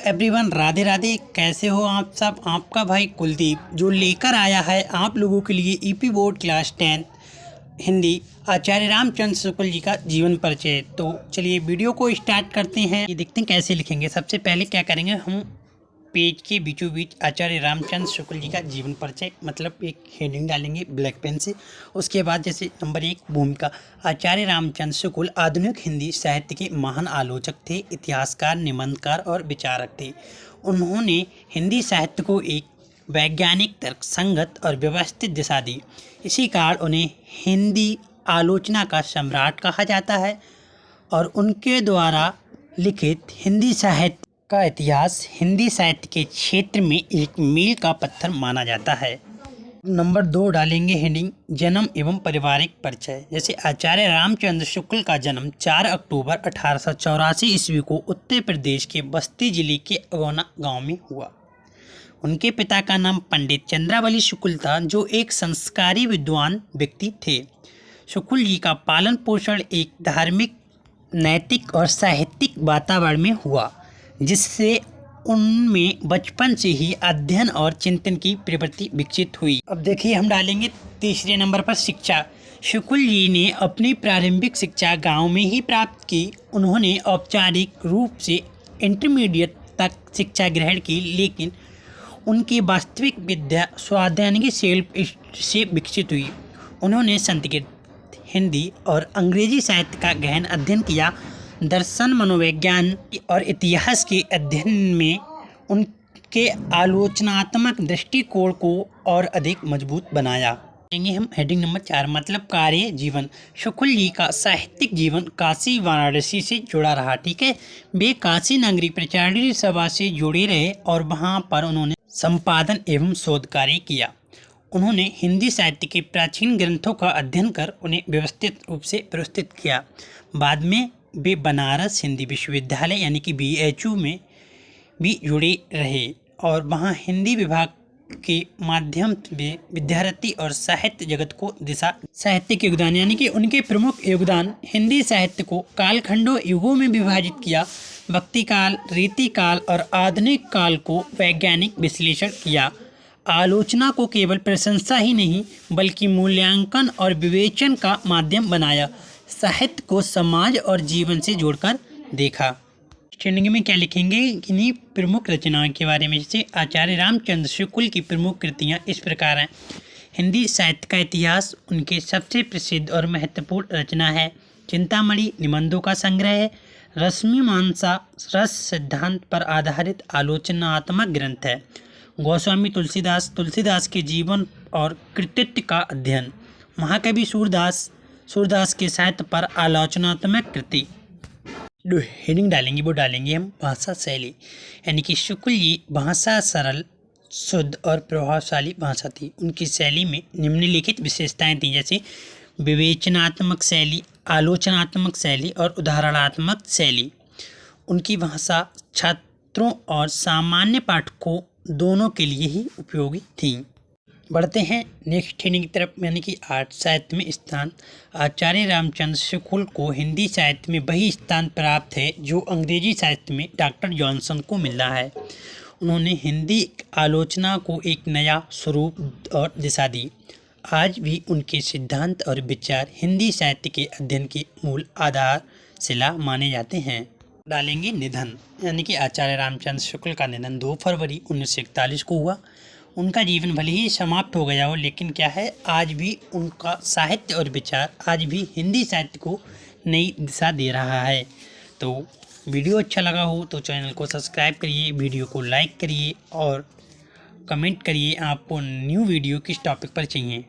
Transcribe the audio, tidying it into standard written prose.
Everyone, Radhe Radhe. कैसे हो आप सब। आपका भाई कुलदीप जो लेकर आया है आप लोगों के लिए ईपी बोर्ड क्लास 10 हिंदी आचार्य रामचंद्र शुक्ल जी का जीवन परिचय। तो चलिए वीडियो को स्टार्ट करते हैं। ये देखते हैं कैसे लिखेंगे। सबसे पहले क्या करेंगे, हम पेज के बीचों बीच आचार्य रामचंद्र शुक्ल जी का जीवन परिचय मतलब एक हेडिंग डालेंगे ब्लैक पेन से। उसके बाद जैसे नंबर 1 भूमिका। आचार्य रामचंद्र शुक्ल आधुनिक हिंदी साहित्य के महान आलोचक थे, इतिहासकार, निबंधकार और विचारक थे। उन्होंने हिंदी साहित्य को एक वैज्ञानिक, तर्कसंगत और व्यवस्थित दिशा दी। इसी कारण उन्हें हिंदी आलोचना का सम्राट कहा जाता है और उनके द्वारा लिखित हिंदी साहित्य का इतिहास हिंदी साहित्य के क्षेत्र में एक मील का पत्थर माना जाता है। नंबर 2 डालेंगे हेडिंग जन्म एवं पारिवारिक परिचय। जैसे आचार्य रामचंद्र शुक्ल का जन्म 4 अक्टूबर 1884 ईस्वी को उत्तर प्रदेश के बस्ती जिले के अगौना गांव में हुआ। उनके पिता का नाम पंडित चंद्रावली शुक्ल था, जो एक संस्कारी विद्वान व्यक्ति थे। शुक्ल जी का पालन पोषण एक धार्मिक, नैतिक और साहित्यिक वातावरण में हुआ, जिससे उनमें बचपन से ही अध्ययन और चिंतन की प्रवृत्ति विकसित हुई। अब देखिए हम डालेंगे तीसरे नंबर पर शिक्षा। शुक्ल जी ने अपनी प्रारंभिक शिक्षा गांव में ही प्राप्त की। उन्होंने औपचारिक रूप से इंटरमीडिएट तक शिक्षा ग्रहण की, लेकिन उनकी वास्तविक विद्या स्वाध्यायनिकी सेल्फ से विकसित हुई। उन्होंने संस्कृत, हिंदी और अंग्रेजी साहित्य का गहन अध्ययन किया। दर्शन, मनोविज्ञान और इतिहास के अध्ययन में उनके आलोचनात्मक दृष्टिकोण को और अधिक मजबूत बनाया। हम हेडिंग नंबर 4 मतलब कार्य जीवन। शुक्ल जी का साहित्यिक जीवन काशी वाराणसी से जुड़ा रहा। ठीक है, वे काशी नगरी प्रचारणी सभा से जुड़े रहे और वहां पर उन्होंने संपादन एवं शोध कार्य किया। उन्होंने हिंदी साहित्य के प्राचीन ग्रंथों का अध्ययन कर उन्हें व्यवस्थित रूप से प्रस्तुत किया। बाद में वे बनारस हिंदी विश्वविद्यालय यानी कि BHU में भी जुड़े रहे और वहां हिंदी विभाग के माध्यम से विद्यार्थी और साहित्य जगत को दिशा। साहित्य के योगदान यानी कि उनके प्रमुख योगदान हिंदी साहित्य को कालखंडों युगों में विभाजित किया। भक्ति काल, रीति काल और आधुनिक काल को वैज्ञानिक विश्लेषण किया। आलोचना को केवल प्रशंसा ही नहीं बल्कि मूल्यांकन और विवेचन का माध्यम बनाया। साहित्य को समाज और जीवन से जोड़कर देखा। ट्रेनिंग में क्या लिखेंगे, इन्हीं प्रमुख रचनाओं के बारे में। जैसे आचार्य रामचंद्र शुक्ल की प्रमुख कृतियाँ इस प्रकार हैं। हिंदी साहित्य का इतिहास उनके सबसे प्रसिद्ध और महत्वपूर्ण रचना है। चिंतामणि निबंधों का संग्रह है। रश्मिमांसा रस सिद्धांत पर आधारित आलोचनात्मक ग्रंथ है। गोस्वामी तुलसीदास के जीवन और कृतित्व का अध्ययन। महाकवि सूरदास के साहित्य पर आलोचनात्मक कृति। जो हेडिंग डालेंगे वो डालेंगे हम भाषा शैली, यानी कि शुक्ल जी भाषा सरल, शुद्ध और प्रभावशाली भाषा थी। उनकी शैली में निम्नलिखित विशेषताएं थीं, जैसे विवेचनात्मक शैली, आलोचनात्मक शैली और उदाहरणात्मक शैली। उनकी भाषा छात्रों और सामान्य पाठकों दोनों के लिए ही उपयोगी थी। बढ़ते हैं नेक्स्ट हेडिंग की तरफ, यानी कि आर्ट साहित्य में स्थान। आचार्य रामचंद्र शुक्ल को हिंदी साहित्य में वही स्थान प्राप्त है जो अंग्रेजी साहित्य में डॉक्टर जॉनसन को मिला है। उन्होंने हिंदी आलोचना को एक नया स्वरूप और दिशा दी। आज भी उनके सिद्धांत और विचार हिंदी साहित्य के अध्ययन के मूल आधारशिला माने जाते हैं। डालेंगे निधन, यानी कि आचार्य रामचंद्र शुक्ल का निधन 2 फरवरी 1941 को हुआ। उनका जीवन भले ही समाप्त हो गया हो, लेकिन क्या है, आज भी उनका साहित्य और विचार आज भी हिंदी साहित्य को नई दिशा दे रहा है। तो वीडियो अच्छा लगा हो तो चैनल को सब्सक्राइब करिए, वीडियो को लाइक करिए और कमेंट करिए आपको न्यू वीडियो किस टॉपिक पर चाहिए।